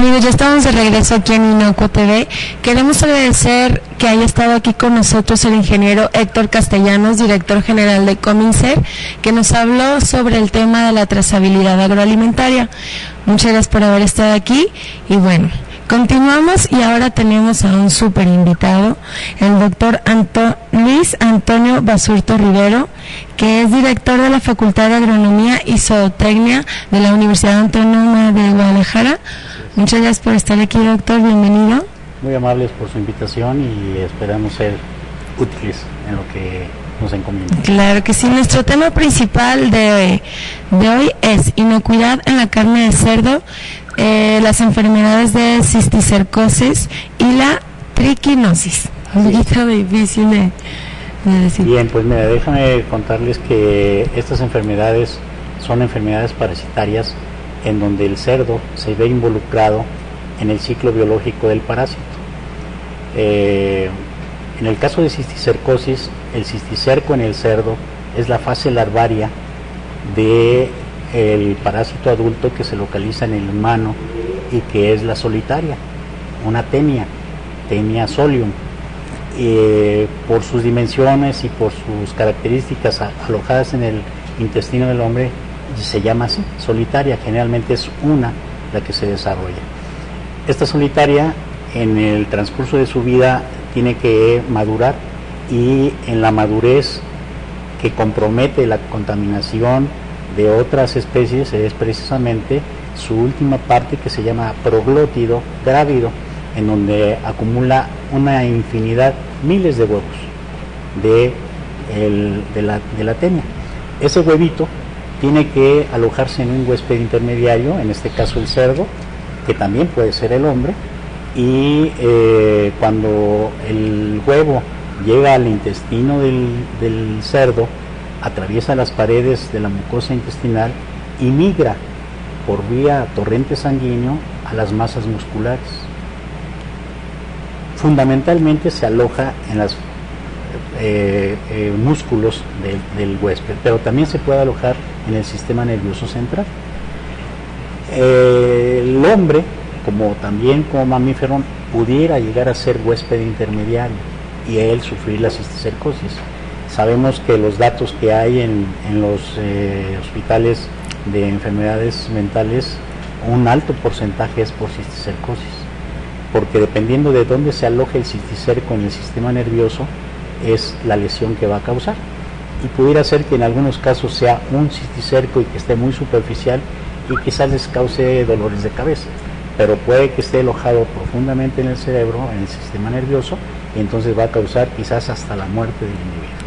Amigos, ya estamos de regreso aquí en Inocuo TV. Queremos agradecer que haya estado aquí con nosotros el ingeniero Héctor Castellanos, director general de Cominser, que nos habló sobre el tema de la trazabilidad agroalimentaria. Muchas gracias por haber estado aquí y bueno, continuamos y ahora tenemos a un súper invitado, el doctor Luis Antonio Basurto Rivero, que es director de la Facultad de Agronomía y Zootecnia de la Universidad Autónoma de Guadalajara. Muchas gracias por estar aquí, doctor, bienvenido. Muy amables por su invitación y esperamos ser útiles en lo que nos encomienda. Claro que sí, nuestro tema principal de hoy es inocuidad en la carne de cerdo, las enfermedades de cisticercosis y la triquinosis. Un poquito difícil de decir. Bien, pues mira, déjame contarles que estas enfermedades son enfermedades parasitarias en donde el cerdo se ve involucrado en el ciclo biológico del parásito. En el caso de cisticercosis, el cisticerco en el cerdo es la fase larvaria del parásito adulto que se localiza en el humano y que es la solitaria, una Taenia solium. Por sus dimensiones y por sus características alojadas en el intestino del hombre, se llama así, solitaria. Generalmente es una la que se desarrolla. Esta solitaria en el transcurso de su vida tiene que madurar y en la madurez que compromete la contaminación de otras especies es precisamente su última parte, que se llama proglótido grávido, en donde acumula una infinidad, miles de huevos de la Taenia. Ese huevito tiene que alojarse en un huésped intermediario, en este caso el cerdo, que también puede ser el hombre, y cuando el huevo llega al intestino del cerdo, atraviesa las paredes de la mucosa intestinal y migra por vía torrente sanguíneo a las masas musculares. Fundamentalmente se aloja en los músculos del huésped, pero también se puede alojar en el sistema nervioso central. El hombre, también como mamífero, pudiera llegar a ser huésped intermediario y él sufrir la cisticercosis. Sabemos que los datos que hay en los hospitales de enfermedades mentales, un alto porcentaje es por cisticercosis, porque dependiendo de dónde se aloje el cisticerco en el sistema nervioso, es la lesión que va a causar. Y pudiera ser que en algunos casos sea un cisticerco y que esté muy superficial y quizás les cause dolores de cabeza, pero puede que esté alojado profundamente en el cerebro, en el sistema nervioso, y entonces va a causar quizás hasta la muerte del individuo.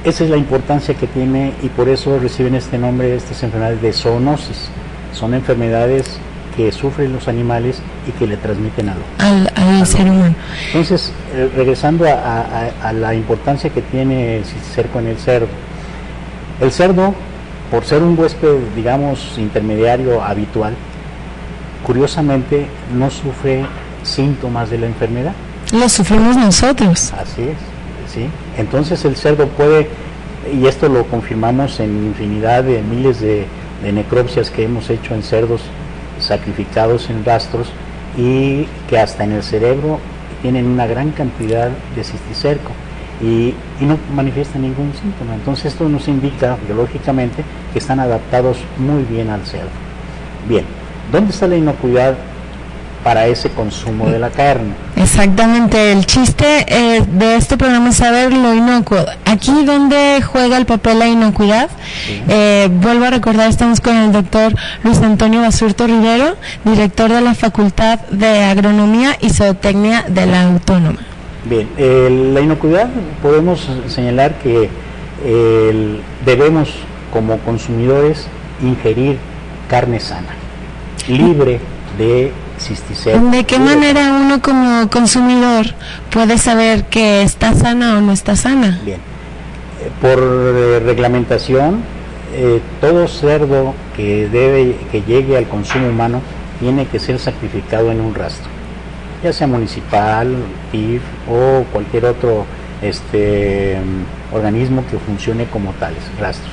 Esa es la importancia que tiene y por eso reciben este nombre estas enfermedades de zoonosis. Son enfermedades que sufren los animales y que le transmiten al ser humano. Entonces, regresando a la importancia que tiene el cisticerco en el cerdo. El cerdo, por ser un huésped, digamos, intermediario habitual, curiosamente no sufre síntomas de la enfermedad. Lo sufrimos nosotros. Así es, sí. Entonces el cerdo puede, y esto lo confirmamos en infinidad de miles de necropsias que hemos hecho en cerdos sacrificados en rastros, y que hasta en el cerebro tienen una gran cantidad de cisticerco y no manifiestan ningún síntoma. Entonces esto nos indica biológicamente que están adaptados muy bien al cerdo. Bien, ¿dónde está la inocuidad para ese consumo de la carne? Exactamente, el chiste de este programa es saber lo inocuo. Aquí donde juega el papel la inocuidad, sí. Vuelvo a recordar, estamos con el doctor Luis Antonio Basurto Rivero, director de la Facultad de Agronomía y Zootecnia de la Autónoma. Bien, la inocuidad podemos señalar que debemos como consumidores ingerir carne sana, libre de cisticerco. ¿De qué manera uno como consumidor puede saber que está sana o no está sana? Bien, por reglamentación, todo cerdo que llegue al consumo humano tiene que ser sacrificado en un rastro, ya sea municipal, PIF o cualquier otro organismo que funcione como tales rastros.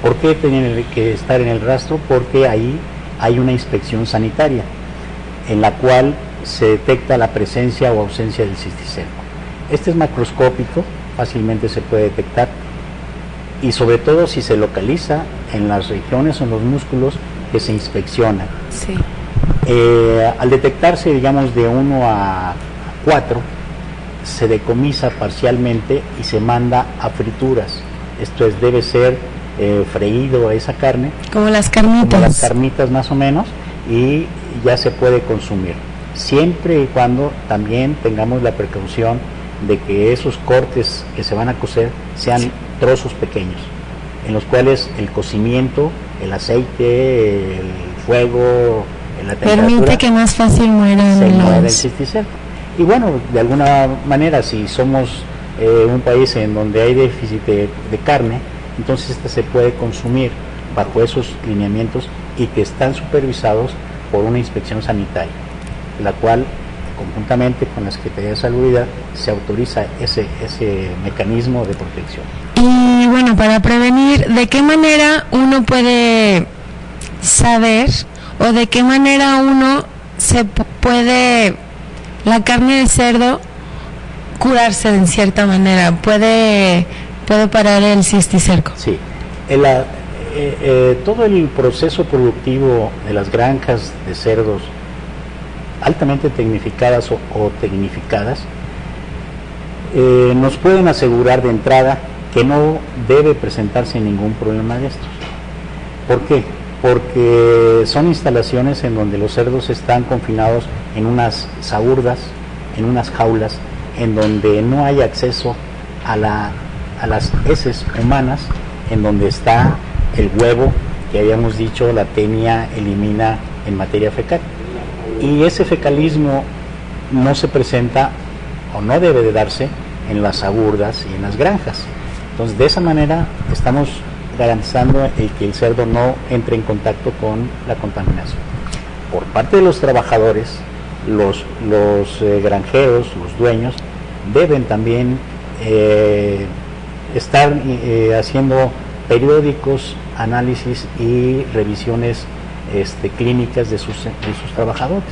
¿Por qué tiene que estar en el rastro? Porque ahí hay una inspección sanitaria. en la cual se detecta la presencia o ausencia del cisticerco. Este es macroscópico, fácilmente se puede detectar, y sobre todo si se localiza en las regiones o en los músculos que se inspeccionan. Sí. Al detectarse, digamos, de 1 a 4, se decomisa parcialmente y se manda a frituras. Esto es, debe ser freído esa carne. Como las carnitas. Como las carnitas más o menos, y ya se puede consumir. Siempre y cuando también tengamos la precaución de que esos cortes que se van a cocer sean trozos pequeños, en los cuales el cocimiento, el aceite, el fuego, la temperatura permite que más fácil mueran el cisticerco. Y bueno, de alguna manera, si somos un país en donde hay déficit de carne, entonces esta se puede consumir bajo esos lineamientos y que están supervisados por una inspección sanitaria, la cual conjuntamente con la Secretaría de Salubridad se autoriza ese mecanismo de protección. Y bueno, para prevenir, ¿de qué manera uno puede saber o de qué manera uno se puede, la carne de cerdo, curarse de cierta manera? ¿Puede parar el cisticerco? Sí, todo el proceso productivo de las granjas de cerdos altamente tecnificadas o tecnificadas nos pueden asegurar de entrada que no debe presentarse ningún problema de estos. ¿Por qué? Porque son instalaciones en donde los cerdos están confinados en unas saurdas, en unas jaulas, en donde no hay acceso a las heces humanas, en donde está el huevo que habíamos dicho la tenia elimina en materia fecal. Y ese fecalismo no se presenta o no debe de darse en las saurdas y en las granjas. Entonces, de esa manera estamos garantizando el que el cerdo no entre en contacto con la contaminación. Por parte de los trabajadores, los granjeros, los dueños, deben también estar haciendo periódicos análisis y revisiones clínicas de sus trabajadores,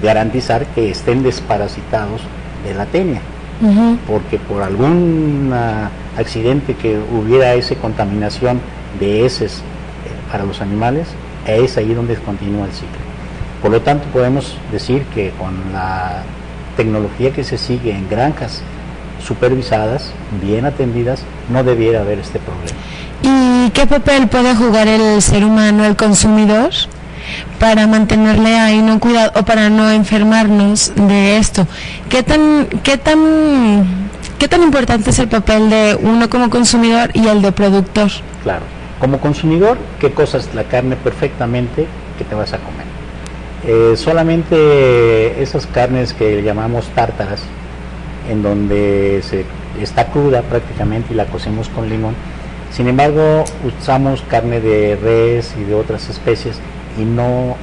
garantizar que estén desparasitados de la tenia, porque por algún accidente que hubiera esa contaminación de heces para los animales, es ahí donde continúa el ciclo. Por lo tanto, podemos decir que con la tecnología que se sigue en granjas supervisadas, bien atendidas, no debiera haber este problema. ¿Y qué papel puede jugar el ser humano, el consumidor, para mantenerle a inocuidad o para no enfermarnos de esto? ¿Qué tan importante es el papel de uno como consumidor y el de productor? Claro, como consumidor, ¿qué cosas? La carne perfectamente que te vas a comer. Solamente esas carnes que llamamos tártaras, en donde está cruda prácticamente y la cocemos con limón. Sin embargo, usamos carne de res y de otras especies y no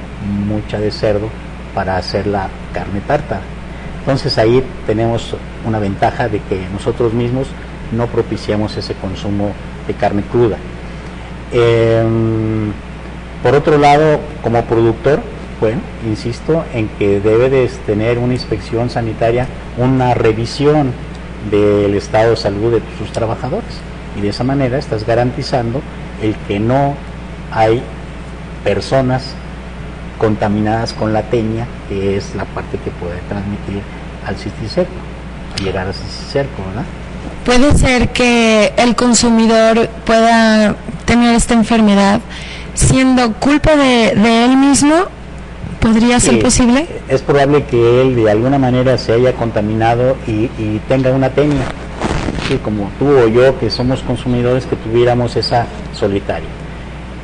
mucha de cerdo para hacer la carne tártara. Entonces ahí tenemos una ventaja de que nosotros mismos no propiciamos ese consumo de carne cruda. Por otro lado, como productor, bueno, insisto en que debe de tener una inspección sanitaria, una revisión del estado de salud de sus trabajadores, y de esa manera estás garantizando el que no hay personas contaminadas con la tenia, que es la parte que puede transmitir al cisticerco, llegar al cisticerco, ¿verdad? ¿Puede ser que el consumidor pueda tener esta enfermedad siendo culpa de él mismo? ¿Podría ser posible? Es probable que él de alguna manera se haya contaminado y tenga una tenia, sí, como tú o yo, que somos consumidores, que tuviéramos esa solitaria.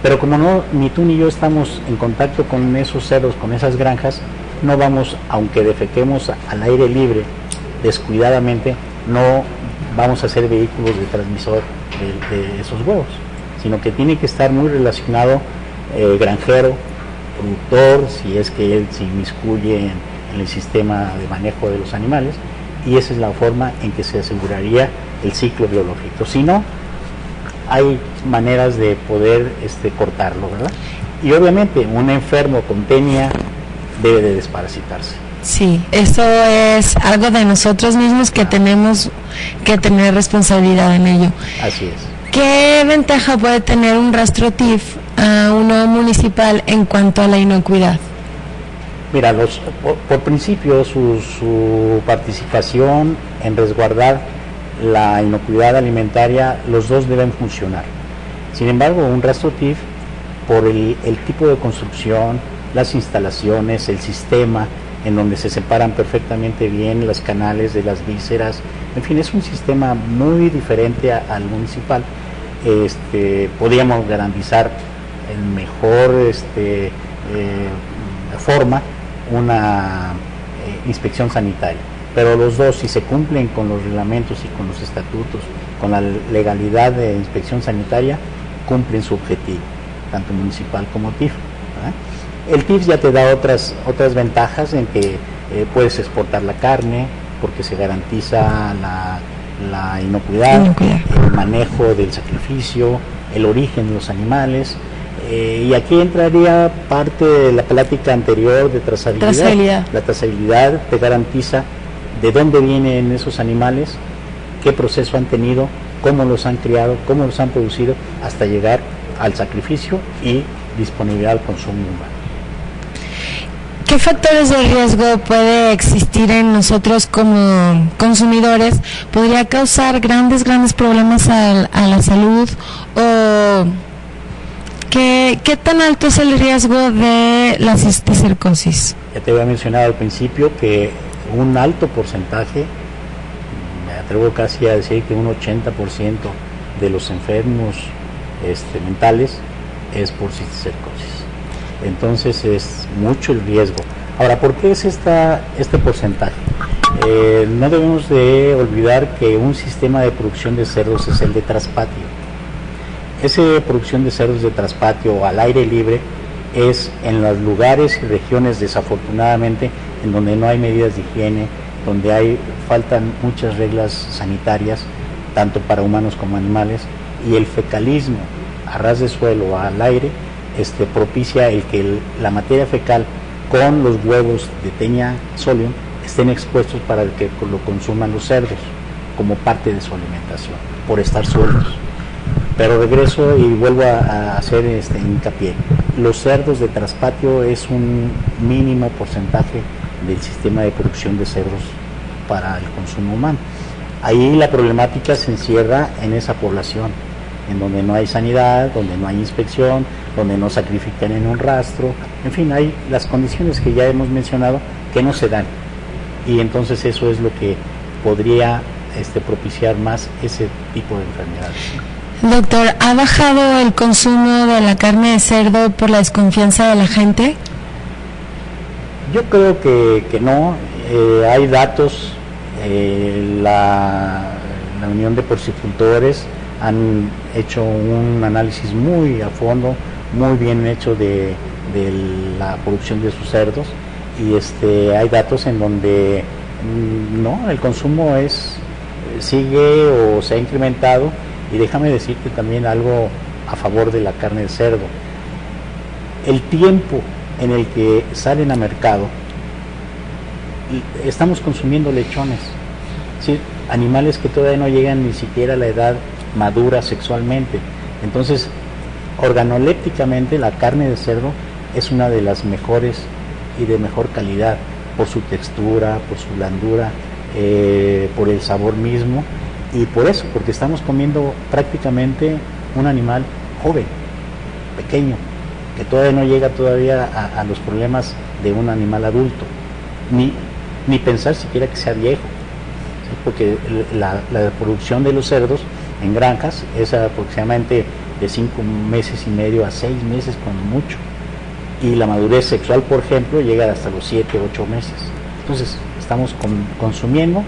Pero como no, ni tú ni yo estamos en contacto con esos cerdos, con esas granjas, no vamos, aunque defequemos al aire libre, descuidadamente, no vamos a ser vehículos de transmisor de esos huevos, sino que tiene que estar muy relacionado granjero, productor, si es que él se inmiscuye en el sistema de manejo de los animales, y esa es la forma en que se aseguraría el ciclo biológico. Si no, hay maneras de poder cortarlo, ¿verdad? Y obviamente un enfermo con tenia debe de desparasitarse. Sí, eso es algo de nosotros mismos que tenemos que tener responsabilidad en ello. Así es. ¿Qué ventaja puede tener un rastro TIF a uno municipal en cuanto a la inocuidad? Mira, por principio su participación en resguardar la inocuidad alimentaria, los dos deben funcionar. Sin embargo, un rastro TIF, por el tipo de construcción, las instalaciones, el sistema, en donde se separan perfectamente bien los canales de las vísceras, en fin, es un sistema muy diferente al municipal. Podríamos garantizar en mejor forma una inspección sanitaria, pero los dos, si se cumplen con los reglamentos y con los estatutos, con la legalidad de inspección sanitaria, cumplen su objetivo, tanto municipal como TIF. El TIF ya te da otras ventajas en que puedes exportar la carne porque se garantiza la inocuidad, el manejo del sacrificio, el origen de los animales, y aquí entraría parte de la plática anterior de trazabilidad. La trazabilidad te garantiza de dónde vienen esos animales, qué proceso han tenido, cómo los han criado, cómo los han producido, hasta llegar al sacrificio y disponibilidad al consumo humano. ¿Qué factores de riesgo puede existir en nosotros como consumidores? ¿Podría causar grandes problemas a la salud? ¿O qué tan alto es el riesgo de la cisticercosis? Ya te había mencionado al principio que un alto porcentaje, me atrevo casi a decir que un 80% de los enfermos mentales es por cisticercosis. Entonces es mucho el riesgo. Ahora, ¿por qué es este porcentaje? No debemos de olvidar que un sistema de producción de cerdos es el de traspatio. Esa producción de cerdos de traspatio al aire libre es en los lugares y regiones, desafortunadamente, en donde no hay medidas de higiene, donde faltan muchas reglas sanitarias, tanto para humanos como animales, y el fecalismo a ras de suelo, al aire, propicia el que la materia fecal con los huevos de Taenia solium estén expuestos para que lo consuman los cerdos como parte de su alimentación, por estar sueltos. Pero regreso y vuelvo a hacer hincapié. Los cerdos de traspatio es un mínimo porcentaje del sistema de producción de cerdos para el consumo humano. Ahí la problemática se encierra en esa población, en donde no hay sanidad, donde no hay inspección, donde no sacrifican en un rastro, en fin, hay las condiciones que ya hemos mencionado que no se dan, y entonces eso es lo que podría propiciar más ese tipo de enfermedades. Doctor, ¿ha bajado el consumo de la carne de cerdo por la desconfianza de la gente? Yo creo que no. Hay datos, la Unión de Porcicultores han hecho un análisis muy a fondo, muy bien hecho de la producción de sus cerdos, y hay datos en donde no, el consumo sigue o se ha incrementado. Y déjame decirte también algo a favor de la carne de cerdo. El tiempo en el que salen a mercado, estamos consumiendo lechones, ¿sí? Animales que todavía no llegan ni siquiera a la edad madura sexualmente. Entonces, organolépticamente, la carne de cerdo es una de las mejores y de mejor calidad, por su textura, por su blandura, por el sabor mismo. Y por eso, porque estamos comiendo prácticamente un animal joven, pequeño, que todavía no llega a los problemas de un animal adulto, ni pensar siquiera que sea viejo, ¿sí? Porque la producción de los cerdos en granjas es aproximadamente de 5 meses y medio a 6 meses como mucho, y la madurez sexual, por ejemplo, llega hasta los 7, 8 meses. Entonces estamos consumiendo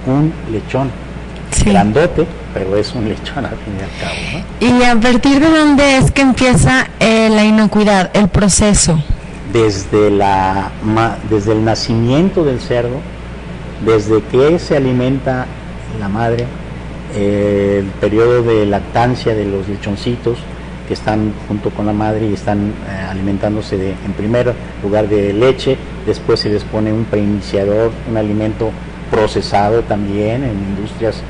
un lechón. Sí. Grandote, pero es un lechón al fin y al cabo, ¿no? ¿Y a partir de dónde es que empieza la inocuidad, el proceso? Desde el nacimiento del cerdo, desde que se alimenta la madre, el periodo de lactancia de los lechoncitos, que están junto con la madre y están alimentándose en primer lugar de leche, después se les pone un preiniciador, un alimento procesado también en industrias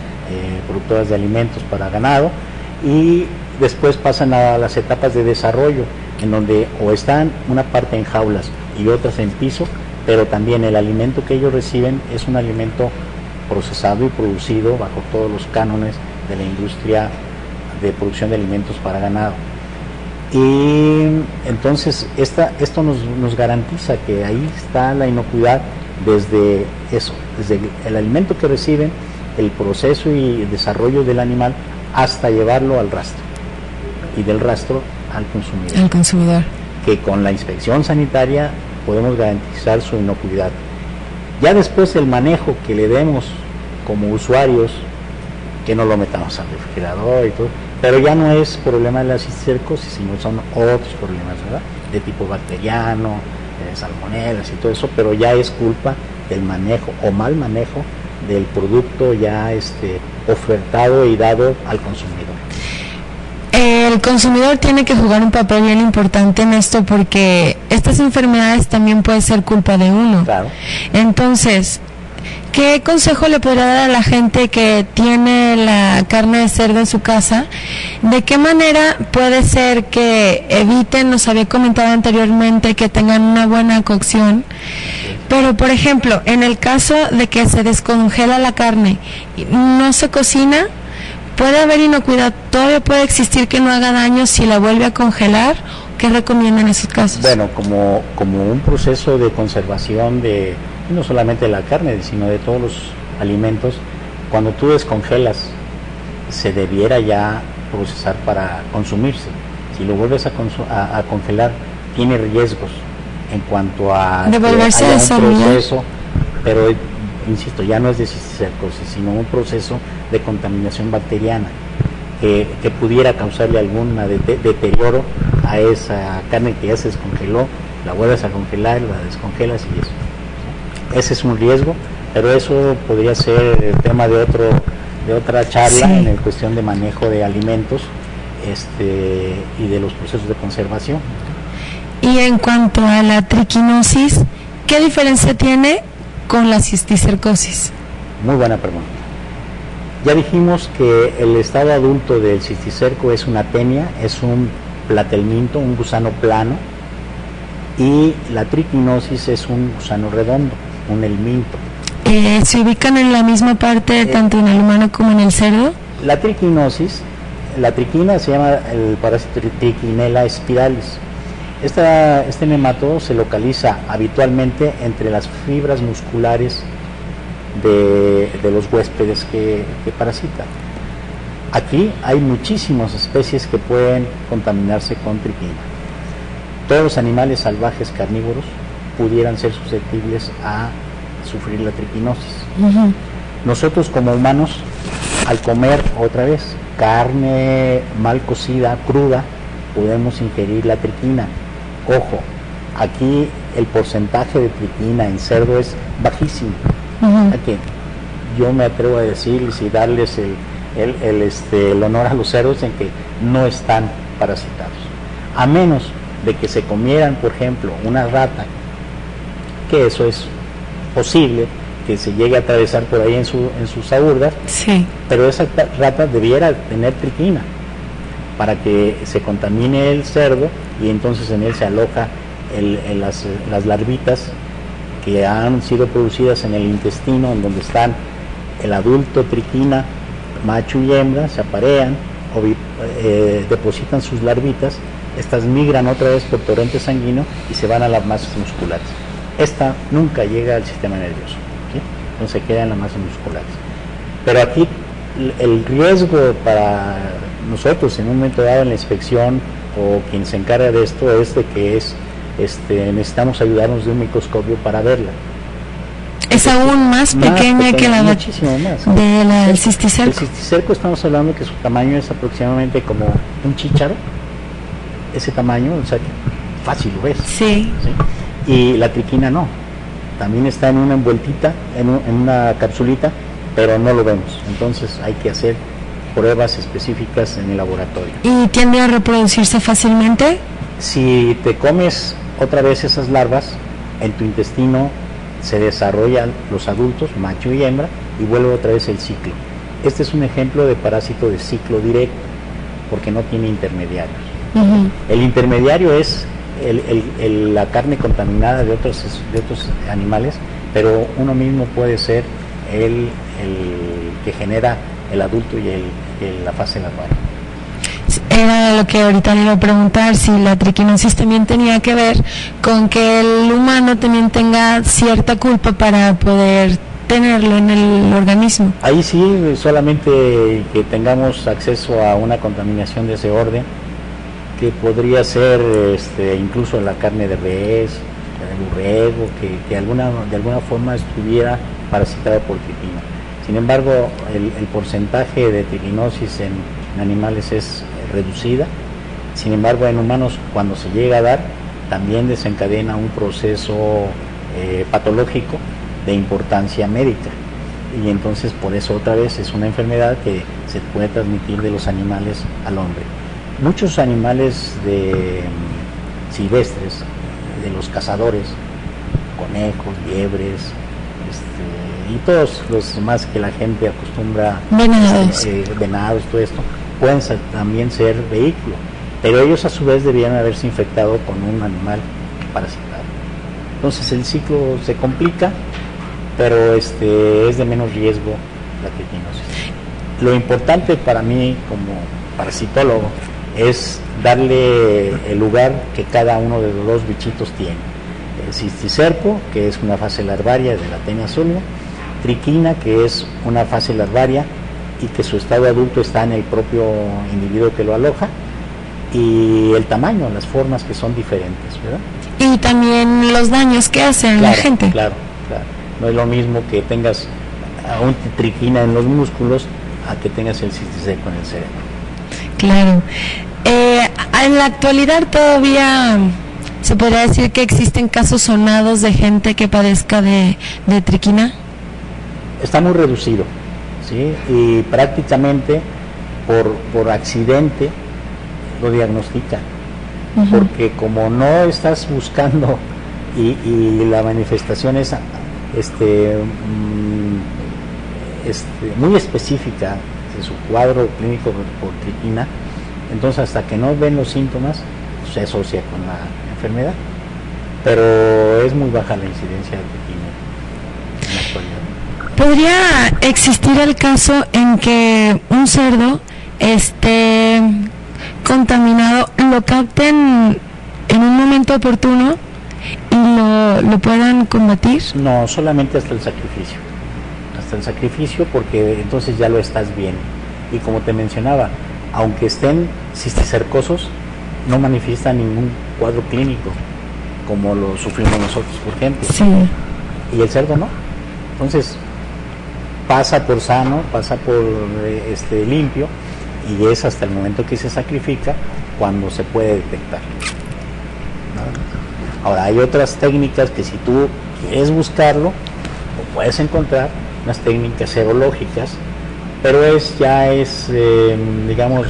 productoras de alimentos para ganado, y después pasan a las etapas de desarrollo, en donde o están una parte en jaulas y otras en piso, pero también el alimento que ellos reciben es un alimento procesado y producido bajo todos los cánones de la industria de producción de alimentos para ganado. Y entonces esto nos garantiza que ahí está la inocuidad desde eso, desde el alimento que reciben, el proceso y el desarrollo del animal, hasta llevarlo al rastro, y del rastro al consumidor. Al consumidor. Que con la inspección sanitaria podemos garantizar su inocuidad. Ya después el manejo que le demos como usuarios, que no lo metamos al refrigerador y todo, pero ya no es problema de la cisticercosis, sino son otros problemas, ¿verdad? De tipo bacteriano, salmonelas y todo eso, pero ya es culpa del manejo o mal manejo del producto ya ofertado y dado al consumidor. El consumidor tiene que jugar un papel bien importante en esto, porque estas enfermedades también pueden ser culpa de uno. Claro. Entonces, ¿qué consejo le podría dar a la gente que tiene la carne de cerdo en su casa? ¿De qué manera puede ser que eviten, nos había comentado anteriormente, que tengan una buena cocción? Pero, por ejemplo, en el caso de que se descongela la carne y no se cocina, ¿puede haber inocuidad? ¿Todavía puede existir que no haga daño si la vuelve a congelar? ¿Qué recomiendan en esos casos? Bueno, como un proceso de conservación de no solamente de la carne, sino de todos los alimentos, cuando tú descongelas, se debiera ya procesar para consumirse. Si lo vuelves a congelar, tiene riesgos en cuanto a de volverse un desarrollar. proceso, pero insisto, ya no es de cisticercosis, sino un proceso de contaminación bacteriana que pudiera causarle algún deterioro a esa carne que ya se descongeló, la vuelves a congelar, la descongelas y eso. Ese es un riesgo, pero eso podría ser tema de otra charla, sí, en la cuestión de manejo de alimentos y de los procesos de conservación. Y en cuanto a la triquinosis, ¿qué diferencia tiene con la cisticercosis? Muy buena pregunta. Ya dijimos que el estado adulto del cisticerco es una tenia, es un platelminto, un gusano plano, y la triquinosis es un gusano redondo, un helminto. ¿Se ubican en la misma parte tanto en el humano como en el cerdo? La triquinosis, la triquina se llama el parásito Trichinella spiralis. Este nematodo se localiza habitualmente entre las fibras musculares de los huéspedes que parasitan. Aquí hay muchísimas especies que pueden contaminarse con triquina. Todos los animales salvajes carnívoros pudieran ser susceptibles a sufrir la triquinosis. Uh-huh. Nosotros como humanos, al comer otra vez carne mal cocida, cruda, podemos ingerir la triquina. Ojo, aquí el porcentaje de triquina en cerdo es bajísimo. Uh-huh. Aquí, yo me atrevo a decirles y darles el honor a los cerdos en que no están parasitados. A menos de que se comieran, por ejemplo, una rata, que eso es posible, que se llegue a atravesar por ahí en sus aburdas, sí, pero esa rata debiera tener triquina para que se contamine el cerdo y entonces en él se aloja las larvitas que han sido producidas en el intestino, en donde están el adulto triquina, macho y hembra, se aparean o depositan sus larvitas. Estas migran otra vez por torrente sanguíneo y se van a las masas musculares. Esta nunca llega al sistema nervioso, ¿sí? Entonces se queda en las masas musculares. Pero aquí el riesgo para nosotros en un momento dado en la inspección o quien se encarga de esto es de que necesitamos ayudarnos de un microscopio para verla. Es aún más pequeña que la muchísimo más, ¿no? De la del cisticerco. El cisticerco estamos hablando que su tamaño es aproximadamente como un chícharo, ese tamaño, o sea, fácil lo ves. Sí. ¿Sí? Y la triquina no, también está en una envueltita, en una capsulita, pero no lo vemos. Entonces hay que hacer pruebas específicas en el laboratorio. ¿Y tiende a reproducirse fácilmente? Si te comes otra vez esas larvas, en tu intestino se desarrollan los adultos, macho y hembra, y vuelve otra vez el ciclo. Este es un ejemplo de parásito de ciclo directo, porque no tiene intermediarios. El intermediario es la carne contaminada de otros animales, pero uno mismo puede ser el que genera el adulto y la fase larvaria. Era lo que ahorita le iba a preguntar, si la triquinosis también tenía que ver con que el humano también tenga cierta culpa para poder tenerlo en el organismo. Ahí sí, solamente que tengamos acceso a una contaminación de ese orden, que podría ser incluso la carne de res, de borrego, que de alguna forma estuviera parasitada por triquina. Sin embargo, el porcentaje de triquinosis en animales es reducida. Sin embargo, en humanos, cuando se llega a dar, también desencadena un proceso patológico de importancia médica, y entonces por eso otra vez es una enfermedad que se puede transmitir de los animales al hombre. Muchos animales silvestres, de los cazadores, conejos, liebres, y todos los demás que la gente acostumbra, venados, todo esto, pueden también ser vehículo, pero ellos a su vez debían haberse infectado con un animal parasitario. Entonces el ciclo se complica, pero es de menos riesgo la triquinosis. Lo importante para mí como parasitólogo es darle el lugar que cada uno de los dos bichitos tiene. El cisticerco, que es una fase larvaria de la Taenia solio, triquina, que es una fase larvaria y que su estado adulto está en el propio individuo que lo aloja, y el tamaño, las formas que son diferentes, ¿verdad? Y también los daños que hacen la gente. Claro. No es lo mismo que tengas a un triquina en los músculos a que tengas el cisticerco en el cerebro. Claro. En la actualidad todavía se podría decir que existen casos sonados de gente que padezca de triquina. Está muy reducido, ¿sí? Y prácticamente por accidente lo diagnostican, porque como no estás buscando y la manifestación es muy específica de su cuadro clínico por triquina, entonces hasta que no ven los síntomas se asocia con la enfermedad, pero es muy baja la incidencia de triquina en la actualidad. ¿Podría existir el caso en que un cerdo esté contaminado, lo capten en un momento oportuno y lo puedan combatir? No, solamente hasta el sacrificio, porque entonces ya lo estás viendo. Y como te mencionaba, aunque estén cisticercosos, no manifiestan ningún cuadro clínico como lo sufrimos nosotros, por ejemplo. Sí. Y el cerdo no. Entonces pasa por sano, pasa por limpio, y es hasta el momento que se sacrifica cuando se puede detectar. Ahora, hay otras técnicas que si tú quieres buscarlo, lo puedes encontrar, unas técnicas serológicas, pero ya es digamos,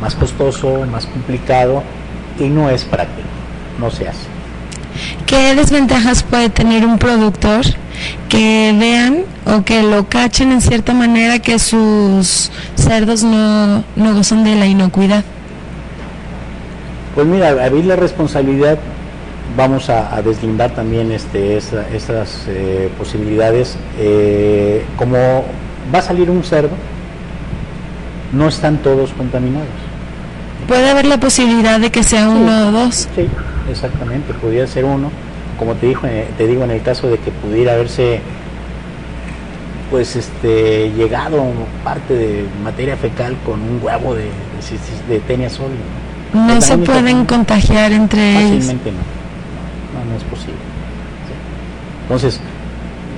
más costoso, más complicado, y no es práctico, no se hace. ¿Qué desventajas puede tener un productor que vean o que lo cachen en cierta manera que sus cerdos no gozan de la inocuidad? Pues mira, a ver, la responsabilidad, vamos a deslindar también estas posibilidades. Como va a salir un cerdo, no están todos contaminados. ¿Puede haber la posibilidad de que sea uno o dos? Sí, exactamente, podría ser uno. Como te digo, en el caso de que pudiera haberse llegado parte de materia fecal con un huevo de Taenia solio. No se pueden contagiar entre ellos. Fácilmente no es posible. ¿Sí? Entonces,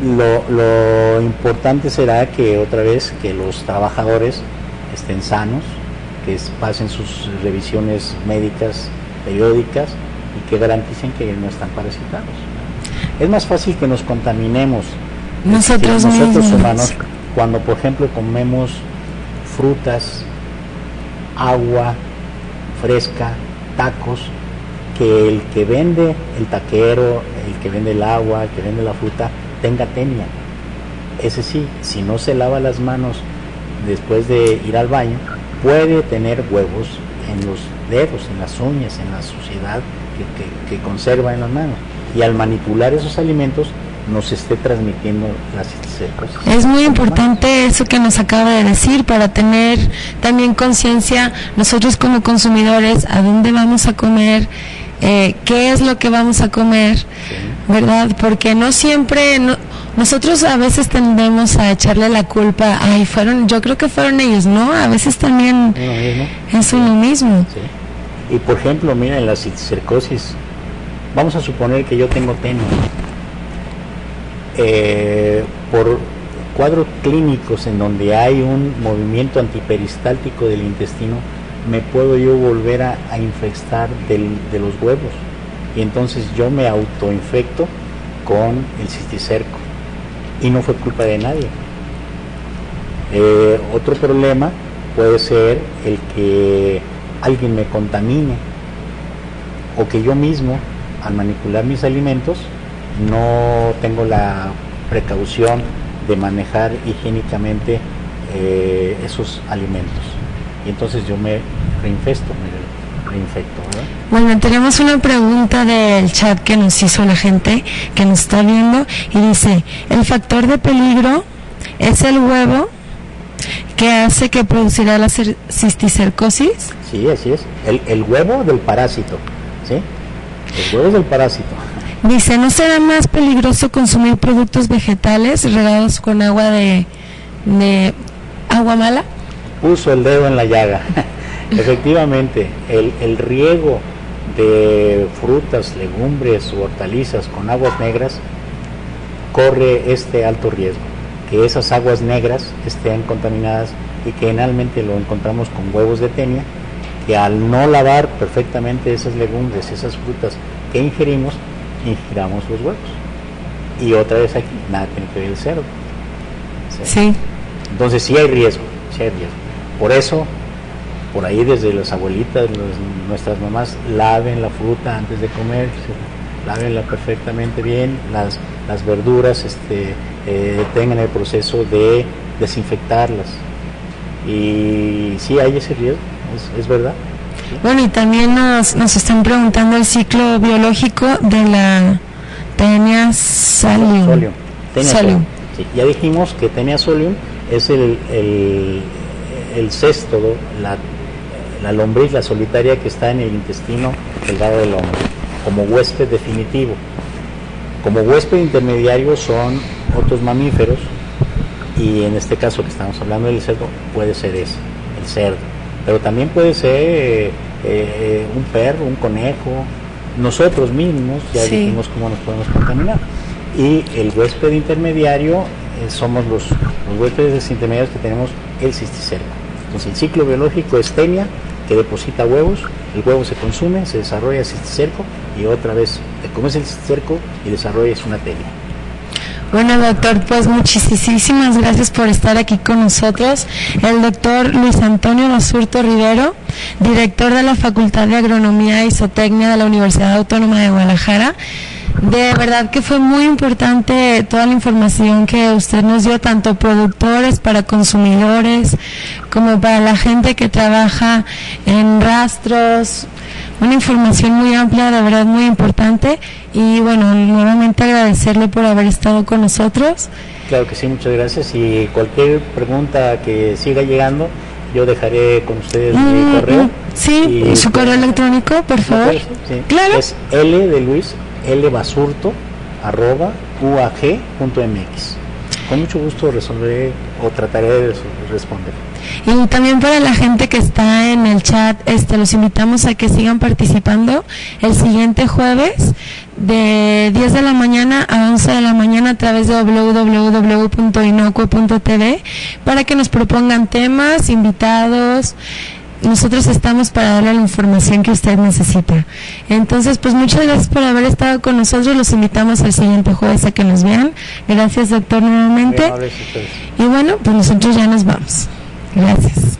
lo importante será que otra vez que los trabajadores estén sanos, que pasen sus revisiones médicas periódicas y que garanticen que no están parasitados. Es más fácil que nos contaminemos nosotros humanos cuando, por ejemplo, comemos frutas agua fresca, tacos, que el que vende, el taquero, el que vende el agua, el que vende la fruta, tenga tenia. Ese sí, si no se lava las manos después de ir al baño, puede tener huevos en los dedos, en las uñas, en la suciedad que conserva en las manos. Y al manipular esos alimentos, nos esté transmitiendo la cisticercosis. Es muy importante eso que nos acaba de decir, para tener también conciencia nosotros como consumidores a dónde vamos a comer, qué es lo que vamos a comer, sí, ¿verdad? Porque no siempre, nosotros a veces tendemos a echarle la culpa, ay, yo creo que fueron ellos, ¿no? A veces también es uno mismo. Sí. Y por ejemplo, mira, en la cisticercosis, vamos a suponer que yo tengo tenia. Por cuadros clínicos en donde hay un movimiento antiperistáltico del intestino, me puedo yo volver a infectar de los huevos, y entonces yo me autoinfecto con el cisticerco y no fue culpa de nadie. Otro problema puede ser el que alguien me contamine, o que yo mismo, al manipular mis alimentos, no tengo la precaución de manejar higiénicamente esos alimentos, y entonces yo me reinfecto, ¿verdad? Bueno, tenemos una pregunta del chat que nos hizo la gente que nos está viendo, y dice: ¿el factor de peligro es el huevo que hace que producirá la cisticercosis? Sí, así es, el huevo del parásito, ¿sí? El huevo es del parásito. Dice: ¿no será más peligroso consumir productos vegetales regados con agua de agua mala? Puso el dedo en la llaga. Efectivamente, el riego de frutas, legumbres u hortalizas con aguas negras corre este alto riesgo, que esas aguas negras estén contaminadas, y que generalmente lo encontramos con huevos de tenia, que al no lavar perfectamente esas legumbres, esas frutas que ingiramos los huevos. Y otra vez aquí, nada tiene que ver el cerdo. Sí. Entonces sí hay riesgo. Por eso, por ahí desde las abuelitas, nuestras mamás, laven la fruta antes de comer, lávenla perfectamente bien, las verduras, tengan el proceso de desinfectarlas. Y sí hay ese riesgo, es verdad. Bueno, y también nos están preguntando el ciclo biológico de la Taenia solium. Sí, ya dijimos que Taenia solium es el céstodo, la lombriz, la solitaria, que está en el intestino delgado del hombre, como huésped definitivo. Como huésped intermediario son otros mamíferos, y en este caso que estamos hablando del cerdo, puede ser ese, el cerdo. Pero también puede ser un perro, un conejo, nosotros mismos, ya dijimos cómo nos podemos contaminar. Y el huésped intermediario, somos los huéspedes intermediarios que tenemos el cisticerco. Entonces el ciclo biológico es tenia, que deposita huevos, el huevo se consume, se desarrolla cisticerco, y otra vez te comes el cisticerco y desarrollas una tenia. Bueno, doctor, pues muchísimas gracias por estar aquí con nosotros. El doctor Luis Antonio Basurto Rivero, director de la Facultad de Agronomía y Zootecnia de la Universidad Autónoma de Guadalajara. De verdad que fue muy importante toda la información que usted nos dio, tanto productores, para consumidores, como para la gente que trabaja en rastros. Una información muy amplia, de verdad muy importante, y bueno, nuevamente agradecerle por haber estado con nosotros. Claro que sí, muchas gracias, y cualquier pregunta que siga llegando, yo dejaré con ustedes mi correo. Sí, y su correo electrónico, por favor. Sí. Claro. Es L de Luis, lbasurto@uag.mx. Con mucho gusto resolveré o trataré de responder. Y también para la gente que está en el chat, los invitamos a que sigan participando el siguiente jueves de 10 de la mañana a 11 de la mañana a través de www.inocue.tv, para que nos propongan temas, invitados. Nosotros estamos para darle la información que usted necesita. Entonces, pues muchas gracias por haber estado con nosotros. Los invitamos al siguiente jueves a que nos vean. Gracias, doctor, nuevamente. Y bueno, pues nosotros ya nos vamos. Gracias.